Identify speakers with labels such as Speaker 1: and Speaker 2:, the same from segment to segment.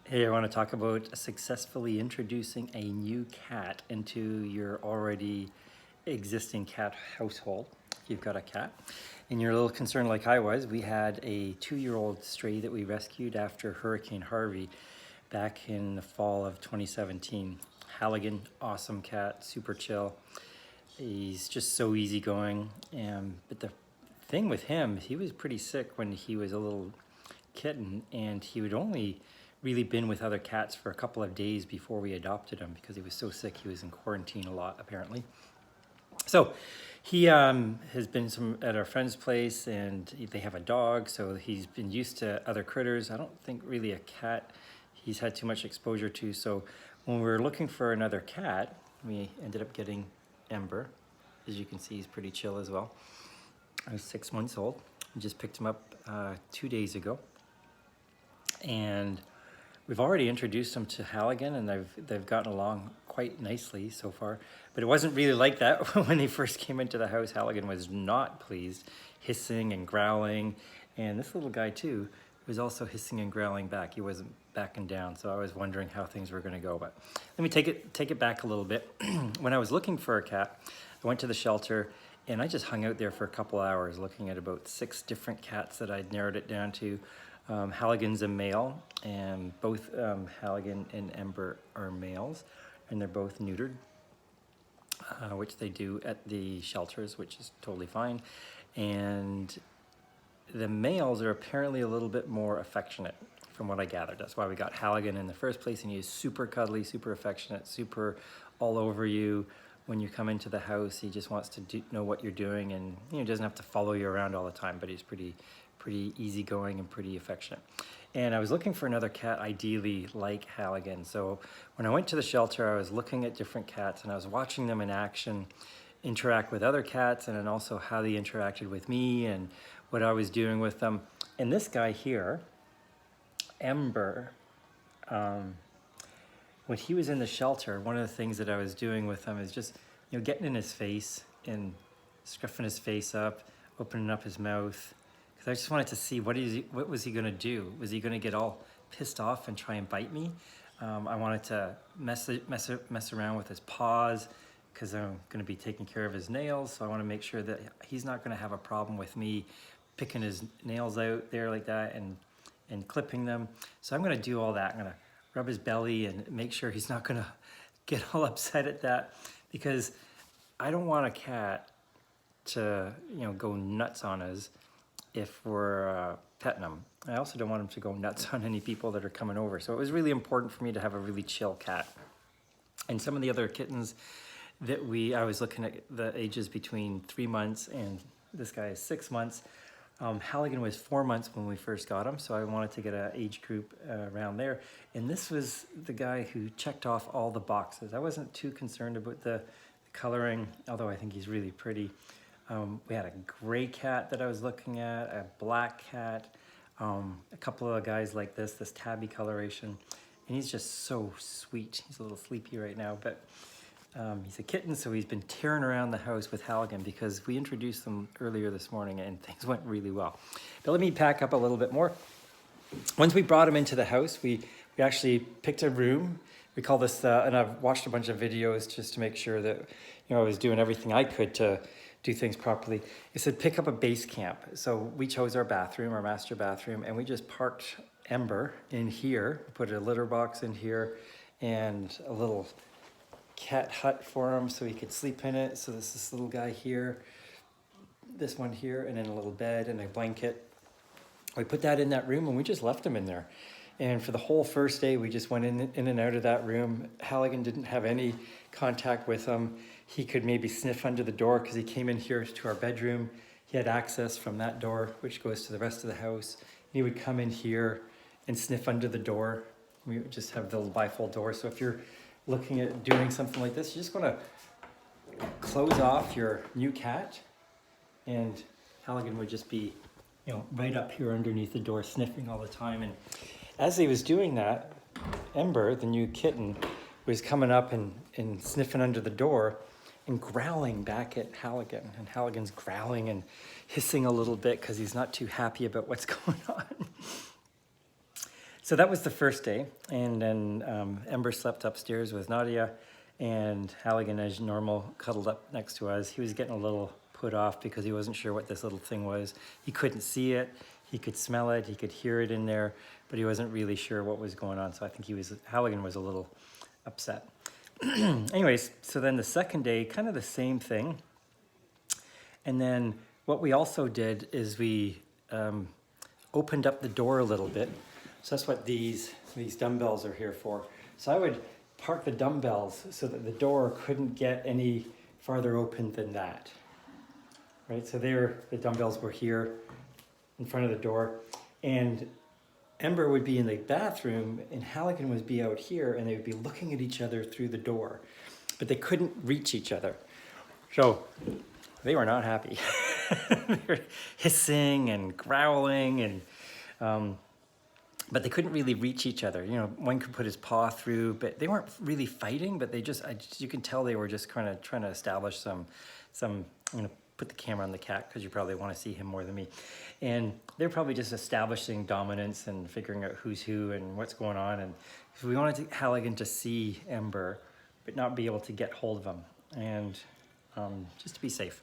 Speaker 1: Hey, I want to talk about successfully introducing a new cat into your already existing cat household. If you've got a cat and you're a little concerned like I was, we had a 2-year-old stray that we rescued after Hurricane Harvey back in the fall of 2017. Halligan, awesome cat, super chill. He's just so easygoing. But the thing with him, he was pretty sick when he was a little kitten, and he would only really been with other cats for a couple of days before we adopted him because he was so sick. He was in quarantine a lot, apparently. So he has been at our friend's place, and they have a dog, so he's been used to other critters. I don't think really a cat he's had too much exposure to. So when we were looking for another cat, we ended up getting Ember. As you can see, he's pretty chill as well. I was 6 months old. I just picked him up 2 days ago. And we've already introduced them to Halligan, and they've gotten along quite nicely so far. But it wasn't really like that when they first came into the house. Halligan was not pleased, hissing and growling. And this little guy too was also hissing and growling back. He wasn't backing down, so I was wondering how things were gonna go. But let me take it back a little bit. When I was looking for a cat, I went to the shelter and I just hung out there for a couple hours looking at about 6 different cats that I'd narrowed it down to. Halligan's a male, and both Halligan and Ember are males, and they're both neutered, which they do at the shelters, which is totally fine. And the males are apparently a little bit more affectionate, from what I gathered. That's why we got Halligan in the first place, and he's super cuddly, super affectionate, super all over you. When you come into the house, he just wants to know what you're doing, and he doesn't have to follow you around all the time, but he's pretty easygoing and pretty affectionate. And I was looking for another cat, ideally like Halligan. So when I went to the shelter, I was looking at different cats, and I was watching them in action, interact with other cats, and then also how they interacted with me and what I was doing with them. And this guy here, Ember, when he was in the shelter, one of the things that I was doing with him is just, getting in his face and scruffing his face up, opening up his mouth, because I just wanted to see what was he gonna do? Was he gonna get all pissed off and try and bite me? I wanted to mess around with his paws, because I'm gonna be taking care of his nails, so I want to make sure that he's not gonna have a problem with me picking his nails out there like that and clipping them. So I'm gonna do all that. I'm gonna rub his belly and make sure he's not gonna get all upset at that, because I don't want a cat to go nuts on us if we're petting them. I also don't want him to go nuts on any people that are coming over. So it was really important for me to have a really chill cat. And some of the other kittens that I was looking at the ages between 3 months, and this guy is 6 months. Halligan was 4 months when we first got him, so I wanted to get an age group around there. And this was the guy who checked off all the boxes. I wasn't too concerned about the coloring, although I think he's really pretty. We had a gray cat that I was looking at, a black cat, a couple of guys like this tabby coloration, and he's just so sweet. He's a little sleepy right now, but he's a kitten, so he's been tearing around the house with Halligan because we introduced them earlier this morning and things went really well. But let me pack up a little bit more. Once we brought him into the house, we actually picked a room. We call this, and I've watched a bunch of videos just to make sure that I was doing everything I could to do things properly. It said pick up a base camp. So we chose our bathroom, our master bathroom, and we just parked Ember in here, put a litter box in here, and a little cat hut for him so he could sleep in it. So this little guy here, this one here, and then a little bed and a blanket. We put that in that room and we just left him in there. And for the whole first day, we just went in and out of that room. Halligan didn't have any contact with him. He could maybe sniff under the door because he came in here to our bedroom. He had access from that door, which goes to the rest of the house. He would come in here and sniff under the door. We would just have the bifold door. So if you're looking at doing something like this, you just want to close off your new cat, and Halligan would just be, right up here underneath the door, sniffing all the time. And as he was doing that, Ember, the new kitten, was coming up and sniffing under the door and growling back at Halligan. And Halligan's growling and hissing a little bit because he's not too happy about what's going on. So that was the first day, and then Ember slept upstairs with Nadia, and Halligan, as normal, cuddled up next to us. He was getting a little put off because he wasn't sure what this little thing was. He couldn't see it, he could smell it, he could hear it in there, but he wasn't really sure what was going on. So I think Halligan was a little upset. Anyways, so then the second day, kind of the same thing. And then what we also did is we opened up the door a little bit. So that's what these dumbbells are here for. So I would park the dumbbells so that the door couldn't get any farther open than that. Right, so the dumbbells were here in front of the door, and Ember would be in the bathroom and Halligan would be out here, and they would be looking at each other through the door, but they couldn't reach each other. So they were not happy. They were hissing and growling, and but they couldn't really reach each other. You know, one could put his paw through, but they weren't really fighting, but you can tell they were just kind of trying to establish some, I'm gonna put the camera on the cat because you probably want to see him more than me. And they're probably just establishing dominance and figuring out who's who and what's going on. And we wanted Halligan to see Ember, but not be able to get hold of him. And just to be safe.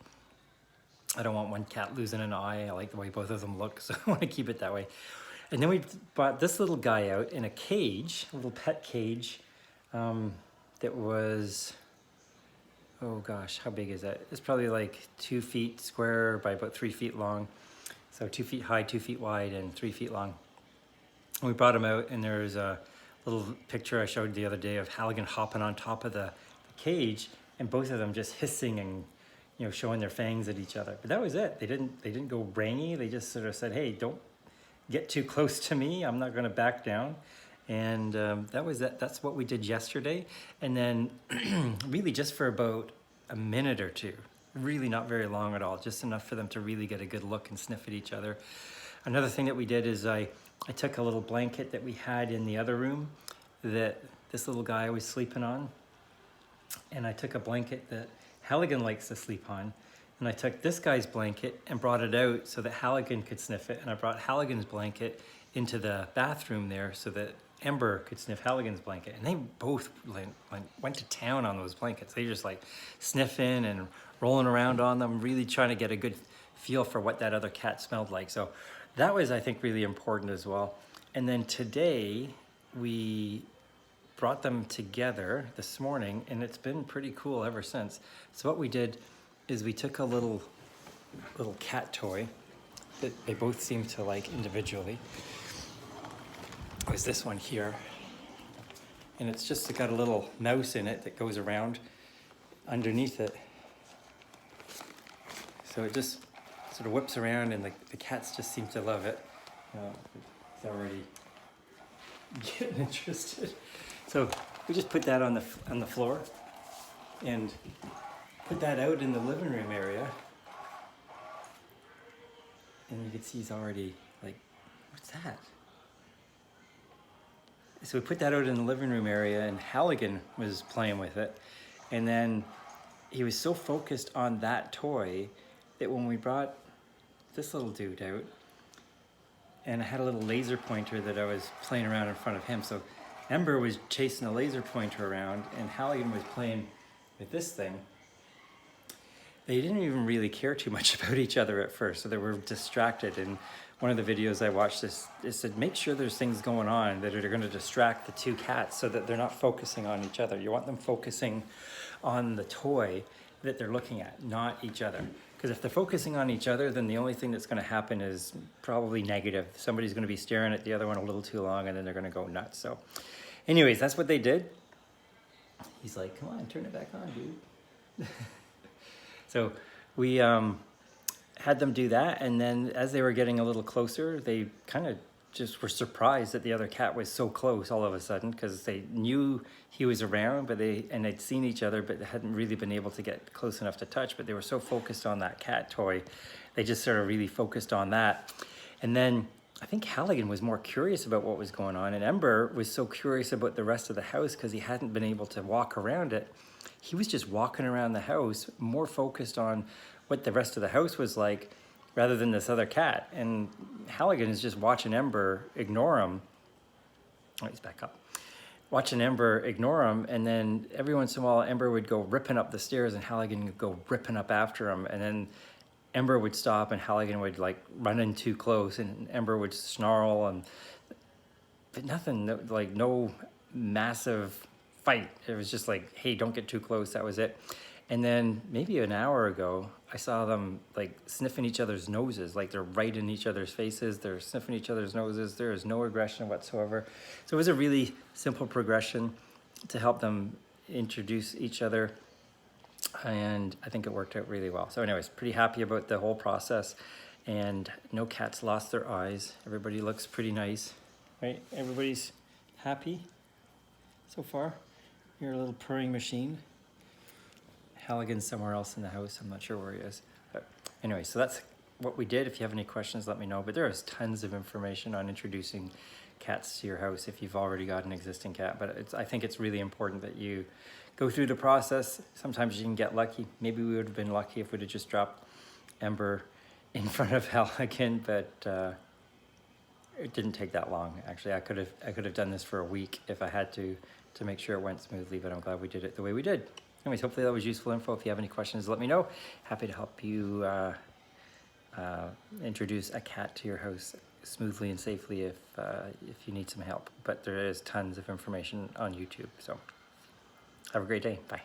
Speaker 1: I don't want one cat losing an eye. I like the way both of them look, so I want to keep it that way. And then we brought this little guy out in a cage, a little pet cage, that was, oh gosh, how big is that? It's probably like 2 feet square by about 3 feet long. So 2 feet high, 2 feet wide, and 3 feet long. And we brought him out, and there's a little picture I showed the other day of Halligan hopping on top of the cage, and both of them just hissing and, you know, showing their fangs at each other. But that was it. They didn't go rangy. They just sort of said, hey, don't get too close to me. I'm not going to back down. And that was it. That's what we did yesterday. And then really just for about a minute or two, really not very long at all, just enough for them to really get a good look and sniff at each other. Another thing that we did is I took a little blanket that we had in the other room that this little guy was sleeping on. And I took a blanket that Halligan likes to sleep on. And I took this guy's blanket and brought it out so that Halligan could sniff it. And I brought Halligan's blanket into the bathroom there so that Ember could sniff Halligan's blanket. And they both went to town on those blankets. They just like sniffing and rolling around on them, really trying to get a good feel for what that other cat smelled like. So that was, I think, really important as well. And then today we brought them together this morning, and it's been pretty cool ever since. So what we did is we took a little cat toy that they both seem to like individually. It was this one here, and it's got a little mouse in it that goes around underneath it. So it just sort of whips around, and the cats just seem to love it. It's already getting interested. So we just put that on the floor and put that out in the living room area. And you can see he's already like, what's that? So we put that out in the living room area, and Halligan was playing with it. And then he was so focused on that toy that when we brought this little dude out, and I had a little laser pointer that I was playing around in front of him. So Ember was chasing a laser pointer around, and Halligan was playing with this thing. They didn't even really care too much about each other at first, so they were distracted. And one of the videos I watched, it said, make sure there's things going on that are going to distract the two cats so that they're not focusing on each other. You want them focusing on the toy that they're looking at, not each other. Because if they're focusing on each other, then the only thing that's going to happen is probably negative. Somebody's going to be staring at the other one a little too long, and then they're going to go nuts. So anyways, that's what they did. He's like, come on, turn it back on, dude. So we had them do that, and then as they were getting a little closer, they kind of just were surprised that the other cat was so close all of a sudden, because they knew he was around, but they'd seen each other, but they hadn't really been able to get close enough to touch. But they were so focused on that cat toy, they just sort of really focused on that. And then I think Halligan was more curious about what was going on, and Ember was so curious about the rest of the house because he hadn't been able to walk around it. He was just walking around the house, more focused on what the rest of the house was like rather than this other cat. And Halligan is just watching Ember ignore him Oh, he's back up. Watching Ember ignore him, and then every once in a while Ember would go ripping up the stairs and Halligan would go ripping up after him, and then Ember would stop and Halligan would like run in too close and Ember would snarl, and but nothing, like no massive fight. It was just like, hey, don't get too close, that was it. And then maybe an hour ago, I saw them like sniffing each other's noses, like they're right in each other's faces, they're sniffing each other's noses, there is no aggression whatsoever. So it was a really simple progression to help them introduce each other, and I think it worked out really well. So anyways, pretty happy about the whole process, and no cats lost their eyes. Everybody looks pretty nice, right? Everybody's happy so far. You're a little purring machine. Halligan's somewhere else in the house. I'm not sure where he is. But anyway, so that's what we did. If you have any questions, let me know. But there is tons of information on introducing cats to your house if you've already got an existing cat. But I think it's really important that you go through the process. Sometimes you can get lucky. Maybe we would have been lucky if we'd have just dropped Ember in front of Halligan, but it didn't take that long. Actually, I could have done this for a week if I had to make sure it went smoothly, but I'm glad we did it the way we did. Anyways, hopefully that was useful info. If you have any questions, let me know. Happy to help you introduce a cat to your house smoothly and safely if you need some help. But there is tons of information on YouTube. So have a great day. Bye.